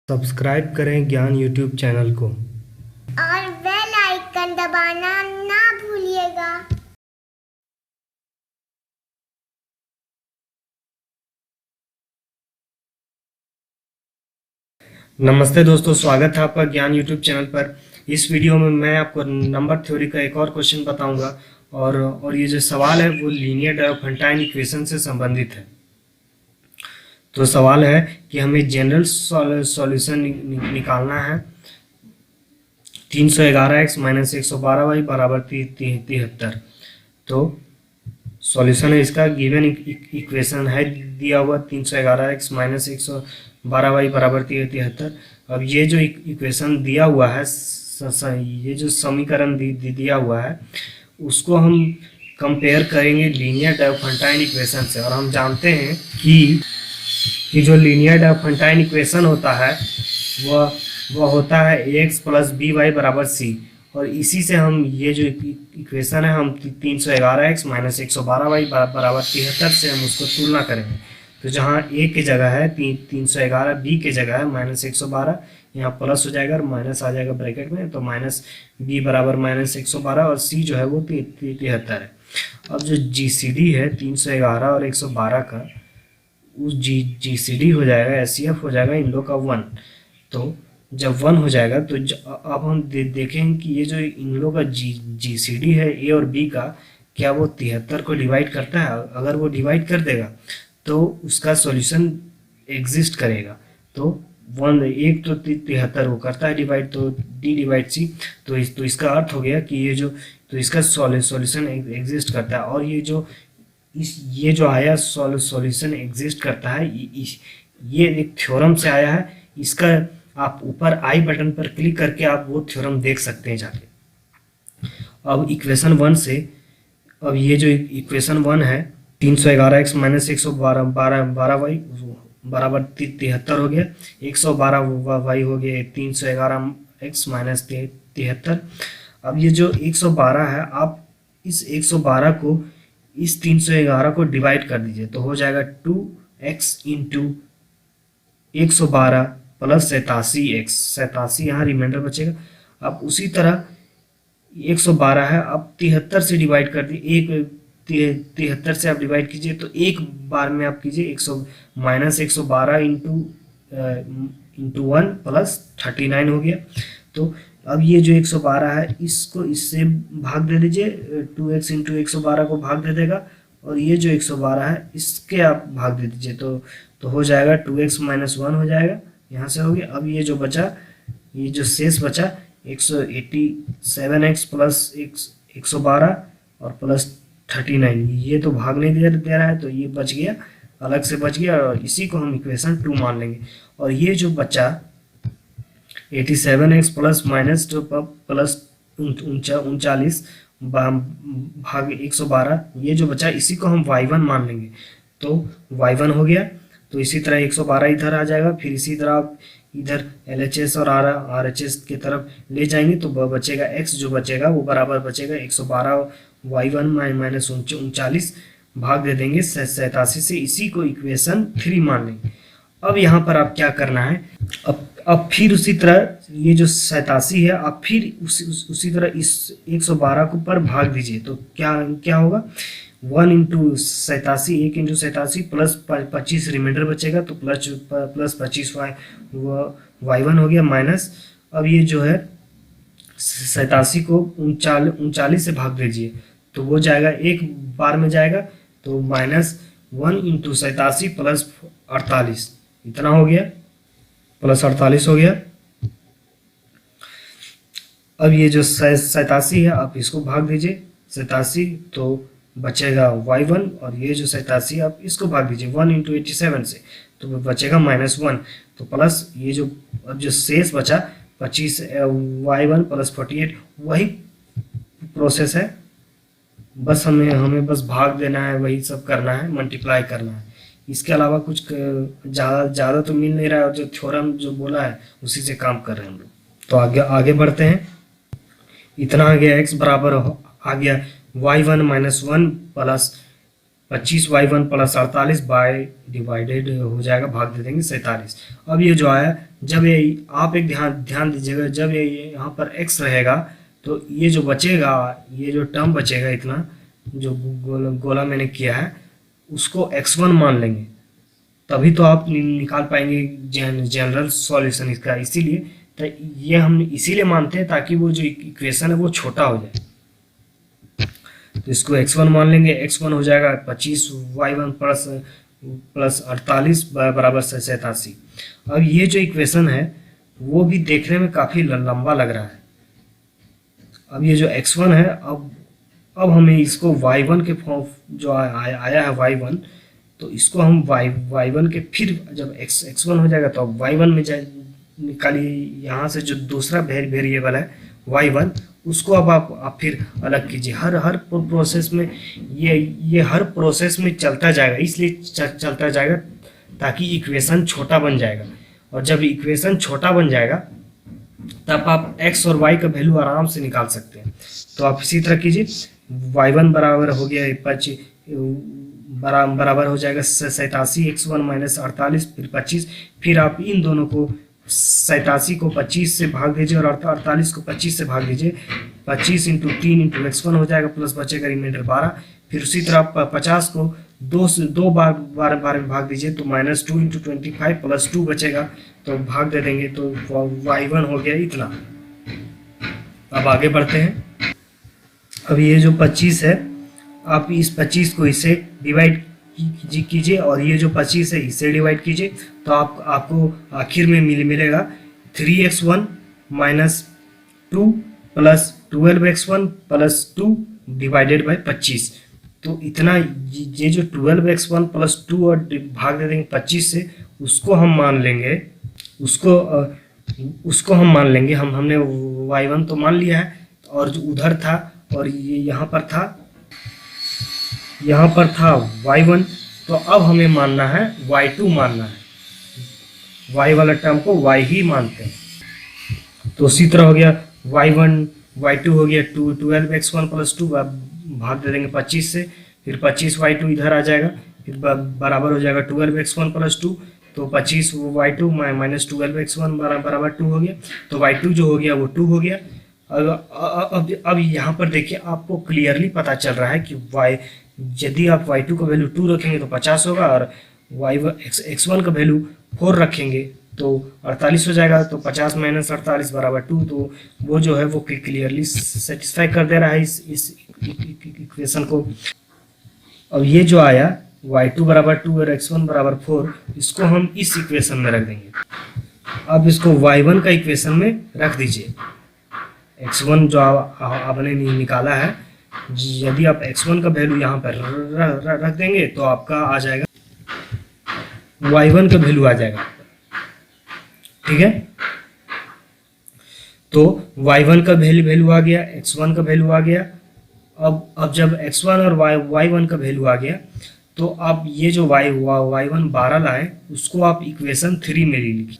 Subscribe करें ज्ञान YouTube channel को। और बेल आइकन दबाना ना भूलिएगा। नमस्ते दोस्तों, स्वागत है आपका ज्ञान यूट्यूब चैनल पर। इस वीडियो में मैं आपको नंबर थ्योरी का एक और क्वेश्चन बताऊंगा और ये जो सवाल है वो लीनियर डायोफंटाइन इक्वेशन से संबंधित है। तो सवाल है कि हमें जनरल सॉल्यूशन निकालना है 311x माइनस 112y बराबर 73। तो सॉल्यूशन है इसका गिवन इक्वेशन है दिया हुआ 311x माइनस 112y बराबर 73। अब ये जो इक्वेशन दिया हुआ है ये जो समीकरण दिया हुआ है उसको हम कंपेयर करेंगे लीनियर डायोफंटाइन इक्वेशन से। और हम जानते हैं कि जो लीनियर डायोफंटाइन इक्वेशन होता है वह होता है ax प्लस बी वाई बराबर सी। और इसी से हम ये जो इक्वेशन है हम 311x माइनस 112y बराबर 73 से हम उसको तुलना करेंगे। तो जहाँ a की जगह है 311, b की जगह है माइनस 112, यहाँ प्लस हो जाएगा और माइनस आ जाएगा ब्रैकेट में। तो माइनस b बराबर माइनस 112 और c जो है वो 73 है। अब जो GCD है 311 और 112 का, उस GCD हो जाएगा SCF हो जाएगा इन लोग का 1। तो जब 1 हो जाएगा तो अब हम देखेंगे कि ये जो इन लोगों का GCD है A और B का, क्या वो 73 को डिवाइड करता है। अगर वो डिवाइड कर देगा तो उसका सॉल्यूशन एग्जिस्ट करेगा। तो 1 तो 73 वो करता है डिवाइड, तो D डिवाइड C। तो इसका अर्थ हो गया कि ये जो तो इसका सॉल्यूशन एग्जिस्ट करता है। और ये जो आया सॉल्यूशन एग्जिस्ट करता है, ये एक थ्योरम से आया है। इसका आप ऊपर आई बटन पर क्लिक करके आप वो थ्योरम देख सकते हैं जाके। अब इक्वेशन 1 से, अब ये जो इक्वेशन 1 है 311x माइनस 112y बराबर 73 हो गया, 112y हो गया 311x माइनस 73। अब ये जो 112 है, आप इस 112 को इस 311 को डिवाइड कर दीजिए तो हो जाएगा 2x इंटू 112 प्लस 87x। 87 यहाँ रिमाइंडर बचेगा। अब उसी तरह 112 है, अब 73 से डिवाइड कर दिए, 73 से आप डिवाइड कीजिए तो एक बार में आप कीजिए माइनस 112 इंटू 1 प्लस 39 हो गया। तो अब ये जो 112 है इसको इससे भाग दे दीजिए, 2x इंटू 112 को भाग दे देगा। और ये जो 112 है इसके आप भाग दे दीजिए तो हो जाएगा 2x माइनस 1 हो जाएगा, यहाँ से हो गया। अब ये जो बचा, ये जो शेष बचा 187x प्लस 112 और प्लस 39, ये तो भाग नहीं दे रहा है तो ये बच गया, अलग से बच गया। और इसी को हम इक्वेशन 2 मान लेंगे। और ये जो बचा 87x प्लस माइनस प्लस 39 भाग 112, ये जो बचा इसी को हम y1 मान लेंगे। तो y1 हो गया। तो इसी तरह 112 इधर आ जाएगा, फिर इसी तरह आप इधर LHS और RHS की तरफ ले जाएंगे तो बचेगा x, जो बचेगा वो बराबर बचेगा 112 y1 माइनस 39 भाग दे देंगे 87 से। इसी को इक्वेशन 3 मान लेंगे। अब यहाँ पर आप क्या करना है, अब फिर उसी तरह ये जो 87 है आप फिर उसी तरह इस 112 को पर भाग दीजिए तो क्या होगा, 1 इंटू 87, 1 इंटू 87 प्लस 25 रिमाइंडर बचेगा तो प्लस 25 y1 हो गया माइनस। अब ये जो है 87 को 39 से भाग दीजिए तो वो जाएगा, एक बार में जाएगा तो माइनस 1 इंटू 87 प्लस 48, इतना हो गया, प्लस 48 हो गया। अब ये जो 87 है आप इसको भाग दीजिए 87 तो बचेगा y1, और ये जो 87 आप इसको भाग दीजिए 1 इंटू 87 से तो बचेगा -1। तो प्लस ये जो अब जो शेष बचा 25 y1 प्लस 48, वही प्रोसेस है, बस हमें बस भाग देना है, वही सब करना है, मल्टीप्लाई करना है। इसके अलावा कुछ ज़्यादा तो मिल नहीं रहा है। और जो थ्योरम जो बोला है उसी से काम कर रहे हैं हम लोग। तो आगे बढ़ते हैं। इतना आ गया x बराबर आ गया y1 minus 1 plus 25y1 plus 48 by divided हो जाएगा, भाग दे देंगे 47। अब ये जो आया, जब ये आप एक ध्यान दीजिएगा, जब ये यहाँ पर x रहेगा तो ये जो बचेगा, ये जो टर्म बचेगा इतना जो गोला मैंने किया है उसको x1 मान लेंगे, तभी तो आप निकाल पाएंगे जनरल सॉल्यूशन इसका। इसीलिए तो ये हम इसीलिए मानते हैं ताकि वो जो इक्वेशन है वो छोटा हो जाए। तो इसको x1 मान लेंगे, x1 हो जाएगा 25y1 प्लस 48 बराबर 87। अब ये जो इक्वेशन है वो भी देखने में काफ़ी लंबा लग रहा है। अब ये जो x1 है, अब हमें इसको y1 के फॉर्म जो आया है y1, तो इसको हम y1 के फिर जब x1 हो जाएगा तो अब y1 में निकालिए, यहाँ से जो दूसरा वेरिएबल है y1 उसको अब आप फिर अलग कीजिए। हर प्रोसेस में ये हर प्रोसेस में चलता जाएगा, इसलिए चलता जाएगा ताकि इक्वेशन छोटा बन जाएगा। और जब इक्वेशन छोटा बन जाएगा तब आप x और y का वैल्यू आराम से निकाल सकते हैं। तो आप इसी तरह कीजिए, y1 बराबर हो गया बराबर हो जाएगा 87, x1 माइनस 48 फिर 25। फिर आप इन दोनों को 87 को 25 से भाग दीजिए और 48 को 25 से भाग दीजिए। 25 इंटू 3 इंटू x1 हो जाएगा, प्लस बचेगा रिमाइंडर 12। फिर उसी तरह 50 को 2 बार में भाग दीजिए तो -2 इंटू 25 प्लस 2 बचेगा, तो भाग दे देंगे तो y1 हो गया इतना। अब आगे बढ़ते हैं। अब ये जो 25 है, आप इस 25 को इससे डिवाइड कीजिए और ये जो 25 है इससे डिवाइड कीजिए, तो आपको आखिर में मिलेगा 3x1 minus 2 plus 12x1 plus 2 divided by 25। तो इतना ये जो 12x1 प्लस 2 और भाग दे देंगे 25 से, उसको हम मान लेंगे, उसको हम मान लेंगे। हमने y1 तो मान लिया है, और जो उधर था और ये यहाँ पर था y1, तो अब हमें मानना है y2 मानना है। y वाला टर्म को y ही मानते हैं। तो उसी तरह हो गया y1 y2 हो गया 12x1 प्लस 2, भाग दे देंगे 25 से, फिर 25y2 इधर आ जाएगा, फिर बराबर हो जाएगा 12x1 प्लस 2, तो 25y2 माइनस 12x1 बराबर 2 हो गया। तो y2 जो हो गया वो 2 हो गया। अब यहाँ पर देखिए, आपको क्लियरली पता चल रहा है कि यदि आप y2 का वैल्यू 2 रखेंगे तो 50 होगा, और x1 का वैल्यू 4 रखेंगे तो 48 हो जाएगा। तो 50 माइनस 48 बराबर 2, तो वो जो है वो क्लियरली सेटिस्फाई कर दे रहा है इस इक्वेशन को। अब ये जो आया y2 बराबर 2 और x1 बराबर 4, इसको हम इस इक्वेशन में रख देंगे। अब इसको y1 का इक्वेशन में रख दीजिए। x1 जो आपने निकाला है, यदि आप x1 का वैल्यू यहाँ पर रख देंगे तो आपका आ जाएगा y1 का वैल्यू आ जाएगा, ठीक है। तो y1 का वैल्यू आ गया, x1 का वैल्यू आ गया। अब जब x1 और y1 का वैल्यू आ गया, तो आप ये जो y1 12 लाए उसको आप इक्वेशन 3 में लिखिए।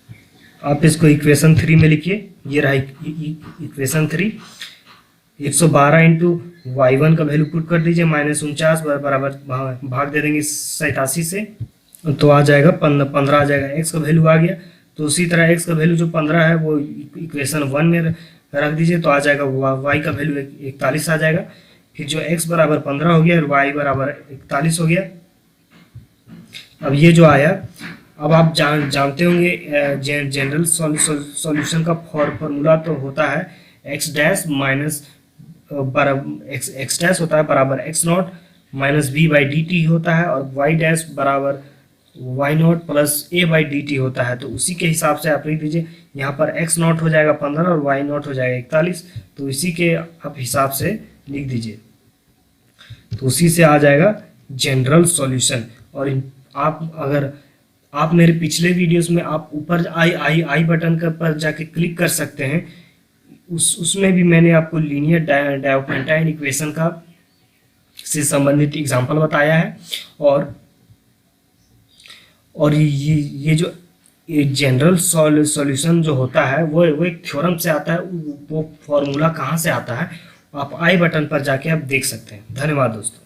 आप इसको इक्वेशन 3 में लिखिए, ये रहा इक्वेशन 3। 112 इंटू y1 का वैल्यू पुट कर दीजिए, -49 बराबर भाग दे देंगे 87 से, तो आ जाएगा 15 आ जाएगा। x का वैल्यू आ गया, तो उसी तरह x का वैल्यू जो 15 है वो इक्वेशन 1 में रख दीजिए, तो आ जाएगा y का वैल्यू 41 आ जाएगा। फिर जो x बराबर 15 हो गया और y बराबर 41 हो गया। अब ये जो आया, अब आप जानते होंगे जनरल सॉल्यूशन का फॉर्मूला तो होता है x dash minus x dash होता है बराबर x not minus b by D T होता है, और y डैश बराबर y not plus a by D T होता है। तो उसी के हिसाब से आप लिख दीजिए, यहाँ पर x नॉट हो जाएगा 15 और y नॉट हो जाएगा 41, तो इसी के आप हिसाब से लिख दीजिए, तो उसी से आ जाएगा जनरल सॉल्यूशन। और अगर आप मेरे पिछले वीडियोस में आप ऊपर आई बटन पर जाके क्लिक कर सकते हैं, उसमें भी मैंने आपको लीनियर डायोपेंटाइन इक्वेशन का से संबंधित एग्जांपल बताया है। और ये जो जनरल सॉल्यूशन जो होता है वो एक थ्योरम से आता है। वो फॉर्मूला कहाँ से आता है आप आई बटन पर जाके आप देख सकते हैं। धन्यवाद दोस्तों।